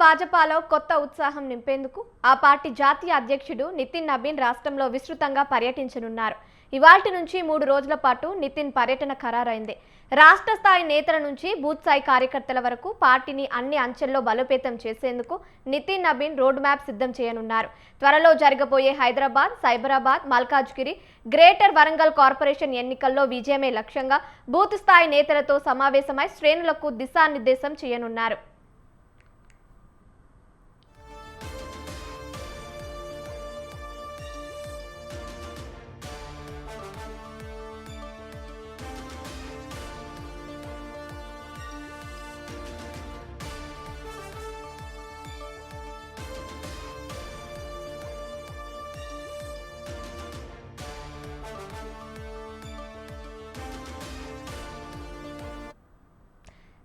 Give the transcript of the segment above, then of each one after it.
భాజపాలో కొత్త ఉత్సాహం నింపేందుకు ఆ పార్టీ జాతీయ అధ్యక్షుడు నితిన్ నబీన్ రాష్ట్రంలో విస్తృతంగా పర్యటించనున్నారు. ఇవాల్టి నుంచి 3 రోజుల పాటు నితిన్ పర్యటన ఖరారైంది. రాష్ట్ర స్థాయి నేతల నుంచి బూత్ స్థాయి కార్యకర్తల వరకు పార్టీని అన్ని అంచెల్లో బలోపేతం చేసేందుకు నితిన్ నబీన్ రోడ్ మ్యాప్ సిద్ధం చేయనున్నారు. త్వరలో జరగబోయే హైదరాబాద్, సైబరాబాద్, మల్కాజ్గిరి, గ్రేటర్ వరంగల్ కార్పొరేషన్ ఎన్నికల్లో విజయమే లక్ష్యంగా బూత్ స్థాయి నేతలతో సమావేశమై శ్రేణులకు దిశానిర్దేశం చేయనున్నారు.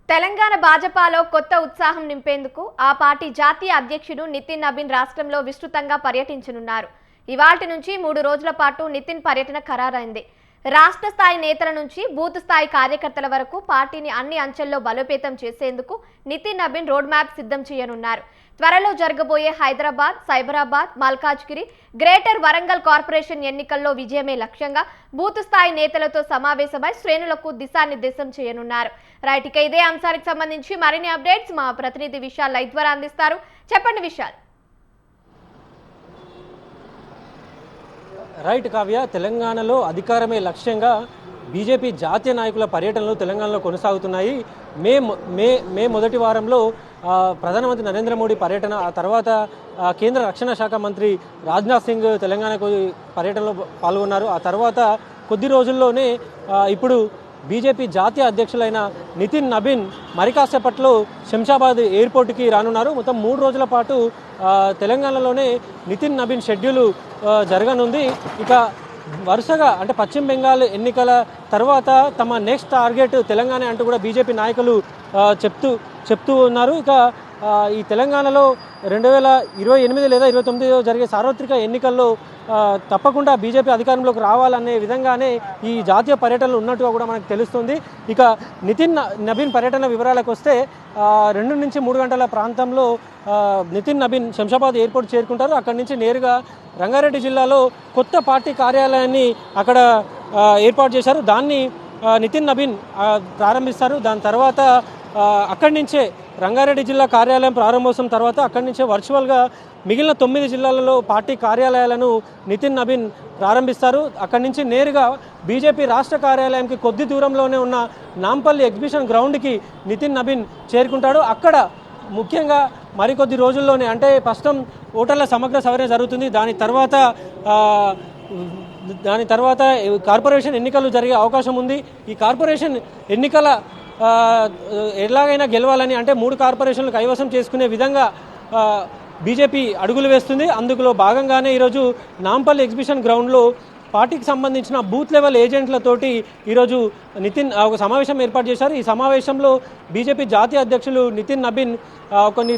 తెలంగాణ భాజపాలో కొత్త ఉత్సాహం నింపేందుకు ఆ పార్టీ జాతీయ అధ్యక్షుడు నితిన్ నబీన్ రాష్ట్రంలో విస్తృతంగా పర్యటించనున్నారు. ఇవాల్టి నుంచి 3 రోజుల పాటు నితిన్ పర్యటన ఖరారైంది. రాష్ట్ర స్థాయి నేతల నుంచి బూత్ స్థాయి కార్యకర్తల వరకు పార్టీని అన్ని అంచెల్లో బలోపేతం చేసేందుకు నితిన్ నబీన్ రోడ్ మ్యాప్ సిద్ధం చేయనున్నారు. త్వరలో జరగబోయే హైదరాబాద్, సైబరాబాద్, మల్కాజ్గిరి, గ్రేటర్ వరంగల్ కార్పొరేషన్ ఎన్నికల్లో విజయమే లక్ష్యంగా బూత్ స్థాయి నేతలతో సమావేశమై శ్రేణులకు దిశానిర్దేశం చేయనున్నారు. రైట్, ఇక ఇదే అంశానికి సంబంధించి మరిన్ని అప్డేట్స్ మా ప్రతినిధి విశాల్ లైవ్ ద్వారా అందిస్తారు. చెప్పండి విశాల్. రైట్ కావ్య, తెలంగాణలో అధికారమే లక్ష్యంగా బీజేపీ జాతీయ నాయకుల పర్యటనలు తెలంగాణలో కొనసాగుతున్నాయి. మే మొదటి వారంలో ప్రధానమంత్రి నరేంద్ర మోడీ పర్యటన, ఆ తర్వాత కేంద్ర రక్షణ శాఖ మంత్రి రాజ్నాథ్ సింగ్ తెలంగాణకు పర్యటనలో పాల్గొన్నారు. ఆ తర్వాత కొద్ది రోజుల్లోనే ఇప్పుడు బీజేపీ జాతీయ అధ్యక్షులైన నితిన్ నబీన్ మరి కాసేపట్లో శంషాబాద్ ఎయిర్పోర్ట్కి రానున్నారు. మొత్తం 3 రోజుల పాటు తెలంగాణలోనే నితిన్ నబీన్ షెడ్యూల్ జరగనుంది. ఇక వరుసగా అంటే పశ్చిమ బెంగాల్ ఎన్నికల తర్వాత తమ నెక్స్ట్ టార్గెట్ తెలంగాణ అంటూ కూడా బీజేపీ నాయకులు చెప్తూ ఉన్నారు. ఇక ఈ తెలంగాణలో 2028 లేదా 2029 జరిగే సార్వత్రిక ఎన్నికల్లో తప్పకుండా బీజేపీ అధికారంలోకి రావాలనే విధంగానే ఈ జాతీయ పర్యటనలు ఉన్నట్టుగా కూడా మనకు తెలుస్తుంది. ఇక నితిన్ నబీన్ పర్యటన వివరాలకు వస్తే 2 నుంచి 3 గంటల ప్రాంతంలో నితిన్ నబీన్ శంషాబాద్ ఎయిర్పోర్ట్ చేరుకుంటారు. అక్కడి నుంచి నేరుగా రంగారెడ్డి జిల్లాలో కొత్త పార్టీ కార్యాలయాన్ని అక్కడ ఏర్పాటు చేశారు. దాన్ని నితిన్ నబీన్ ప్రారంభిస్తారు. దాని తర్వాత అక్కడి నుంచే రంగారెడ్డి జిల్లా కార్యాలయం ప్రారంభోత్సవం తర్వాత అక్కడి నుంచే వర్చువల్గా మిగిలిన 9 జిల్లాలలో పార్టీ కార్యాలయాలను నితిన్ నబీన్ ప్రారంభిస్తారు. అక్కడి నుంచి నేరుగా బీజేపీ రాష్ట్ర కార్యాలయానికి కొద్ది దూరంలోనే ఉన్న నాంపల్లి ఎగ్జిబిషన్ గ్రౌండ్కి నితిన్ నబీన్ చేరుకుంటాడు. అక్కడ ముఖ్యంగా మరికొద్ది రోజుల్లోనే అంటే ప్రస్తుతం ఓటర్ల సమగ్ర సవరణ జరుగుతుంది. దాని తర్వాత కార్పొరేషన్ ఎన్నికలు జరిగే అవకాశం ఉంది. ఈ కార్పొరేషన్ ఎన్నికల ఎలాగైనా గెలవాలని అంటే 3 కార్పొరేషన్లు కైవసం చేసుకునే విధంగా బీజేపీ అడుగులు వేస్తుంది. అందులో భాగంగానే ఈరోజు నాంపల్లి ఎగ్జిబిషన్ గ్రౌండ్లో పార్టీకి సంబంధించిన బూత్ లెవెల్ ఏజెంట్లతోటి ఈరోజు నితిన్ ఒక సమావేశం ఏర్పాటు చేశారు. ఈ సమావేశంలో బీజేపీ జాతీయ అధ్యక్షులు నితిన్ నబీన్ కొన్ని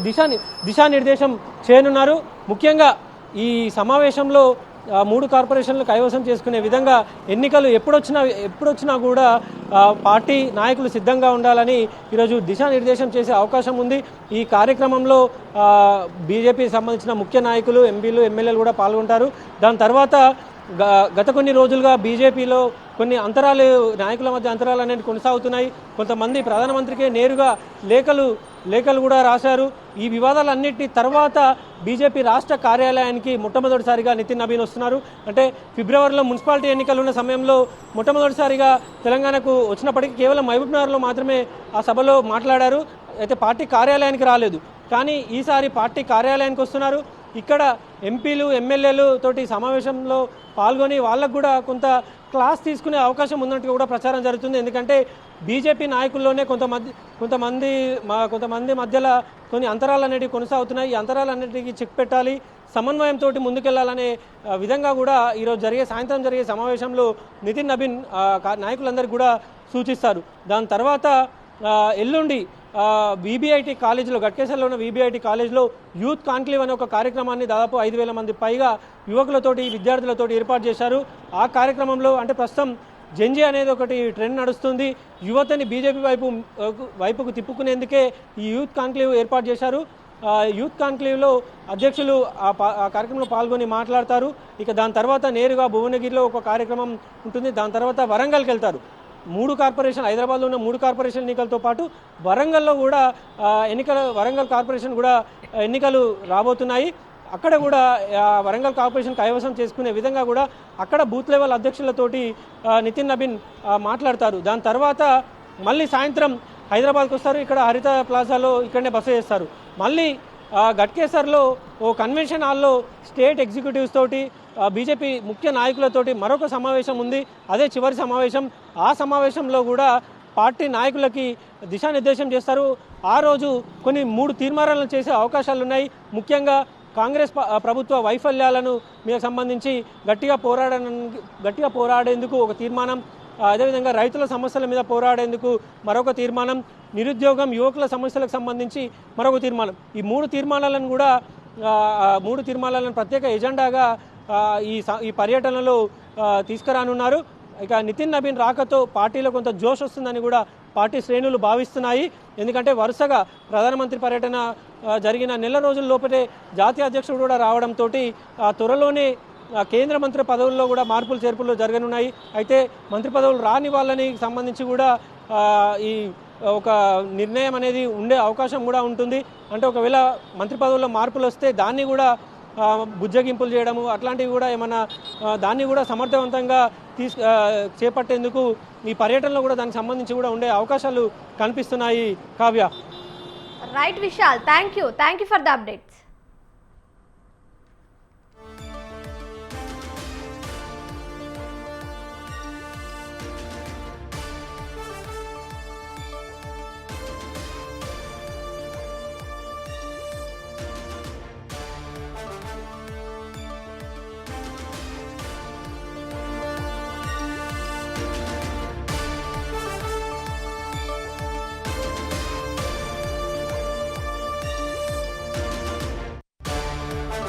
దిశానిర్దేశం చేయనున్నారు. ముఖ్యంగా ఈ సమావేశంలో 3 కార్పొరేషన్లు కైవసం చేసుకునే విధంగా ఎన్నికలు ఎప్పుడొచ్చినా కూడా పార్టీ నాయకులు సిద్ధంగా ఉండాలని ఈరోజు దిశానిర్దేశం చేసే అవకాశం ఉంది. ఈ కార్యక్రమంలో బీజేపీకి సంబంధించిన ముఖ్య నాయకులు, ఎంపీలు, ఎమ్మెల్యేలు కూడా పాల్గొంటారు. దాని తర్వాత గత కొన్ని రోజులుగా బీజేపీలో కొన్ని నాయకుల మధ్య అంతరాలు అనేవి కొనసాగుతున్నాయి. కొంతమంది ప్రధానమంత్రికే నేరుగా లేఖలు కూడా రాశారు. ఈ వివాదాలన్నింటి తర్వాత బీజేపీ రాష్ట్ర కార్యాలయానికి మొట్టమొదటిసారిగా నితిన్ నబీన్ వస్తున్నారు. అంటే ఫిబ్రవరిలో మున్సిపాలిటీ ఎన్నికలు ఉన్న సమయంలో మొట్టమొదటిసారిగా తెలంగాణకు వచ్చినప్పటికీ కేవలం మహబూబ్నగర్లో మాత్రమే ఆ సభలో మాట్లాడారు. అయితే పార్టీ కార్యాలయానికి రాలేదు. కానీ ఈసారి పార్టీ కార్యాలయానికి వస్తున్నారు. ఇక్కడ ఎంపీలు, ఎమ్మెల్యేలు తోటి సమావేశంలో పాల్గొని వాళ్ళకు కూడా కొంత క్లాస్ తీసుకునే అవకాశం ఉన్నట్టుగా కూడా ప్రచారం జరుగుతుంది. ఎందుకంటే బీజేపీ నాయకుల్లోనే కొంతమంది మధ్యలో కొన్ని అంతరాలు అనేవి కొనసాగుతున్నాయి. ఈ అంతరాలన్నిటికీ చెక్ పెట్టాలి, సమన్వయంతో ముందుకెళ్లాలనే విధంగా కూడా ఈరోజు సాయంత్రం జరిగే సమావేశంలో నితిన్ నబీన్ నాయకులందరికీ కూడా సూచిస్తారు. దాని తర్వాత ఎల్లుండి వీబీఐటీ కాలేజీలో, గట్కేసర్లో ఉన్న వీబీఐటీ కాలేజీలో యూత్ కాన్క్లేవ్ అనే ఒక కార్యక్రమాన్ని దాదాపు 5,000 మంది పైగా యువకులతోటి, విద్యార్థులతోటి ఏర్పాటు చేశారు. ఆ కార్యక్రమంలో అంటే ప్రస్తుతం జెంజీ అనేది ఒకటి ట్రెండ్ నడుస్తుంది. యువతని బీజేపీ వైపుకు తిప్పుకునేందుకే ఈ యూత్ కాన్క్లేవ్ ఏర్పాటు చేశారు. యూత్ కాన్క్లేవ్లో అధ్యక్షులు ఆ కార్యక్రమంలో పాల్గొని మాట్లాడతారు. ఇక దాని తర్వాత నేరుగా భువనగిరిలో ఒక కార్యక్రమం ఉంటుంది. దాని తర్వాత వరంగల్కి వెళ్తారు. 3 కార్పొరేషన్, హైదరాబాద్లో ఉన్న 3 కార్పొరేషన్ ఎన్నికలతో పాటు వరంగల్లో కూడా వరంగల్ కార్పొరేషన్ కూడా ఎన్నికలు రాబోతున్నాయి. అక్కడ కూడా వరంగల్ కార్పొరేషన్ కైవసం చేసుకునే విధంగా కూడా అక్కడ బూత్ లెవెల్ అధ్యక్షులతోటి నితిన్ నబీన్ మాట్లాడతారు. దాని తర్వాత మళ్ళీ సాయంత్రం హైదరాబాద్కి వస్తారు. ఇక్కడ హరిత ప్లాజాలో ఇక్కడనే బస చేస్తారు. మళ్ళీ గట్కేసర్లో ఓ కన్వెన్షన్ హాల్లో స్టేట్ ఎగ్జిక్యూటివ్స్ తోటి బీజేపీ ముఖ్య నాయకులతోటి మరొక సమావేశం ఉంది. అదే చివరి సమావేశం. ఆ సమావేశంలో కూడా పార్టీ నాయకులకి దిశానిర్దేశం చేస్తారు. ఆ రోజు కొన్ని 3 తీర్మానాలను చేసే అవకాశాలు ఉన్నాయి. ముఖ్యంగా కాంగ్రెస్ ప్రభుత్వ వైఫల్యాలను మీకు సంబంధించి గట్టిగా పోరాడేందుకు ఒక తీర్మానం, అదేవిధంగా రైతుల సమస్యల మీద పోరాడేందుకు మరొక తీర్మానం, నిరుద్యోగం, యువకుల సమస్యలకు సంబంధించి మరొక తీర్మానం. ఈ 3 తీర్మానాలను కూడా 3 తీర్మానాలను ప్రత్యేక ఎజెండాగా ఈ పర్యటనలో తీసుకురానున్నారు. ఇక నితిన్ నబీన్ రాకతో పార్టీలో కొంత జోష్ వస్తుందని కూడా పార్టీ శ్రేణులు భావిస్తున్నాయి. ఎందుకంటే వరుసగా ప్రధానమంత్రి పర్యటన జరిగిన నెల రోజుల లోపలే జాతీయ అధ్యక్షుడు కూడా రావడంతో త్వరలోనే కేంద్ర మంత్రి పదవుల్లో కూడా మార్పులు చేర్పులు జరగనున్నాయి. అయితే మంత్రి పదవులు రాని వాళ్ళని సంబంధించి కూడా ఈ ఒక నిర్ణయం అనేది ఉండే అవకాశం కూడా ఉంటుంది. అంటే ఒకవేళ మంత్రి పదవుల్లో మార్పులు వస్తే దాన్ని కూడా బుజ్జగింపులు చేయడము అట్లాంటివి కూడా ఏమన్నా దాన్ని కూడా సమర్థవంతంగా చేపట్టేందుకు ఈ పర్యటనలో కూడా దానికి సంబంధించి కూడా ఉండే అవకాశాలు కనిపిస్తున్నాయి. Kavya. Right Vishal, thank you for the updates.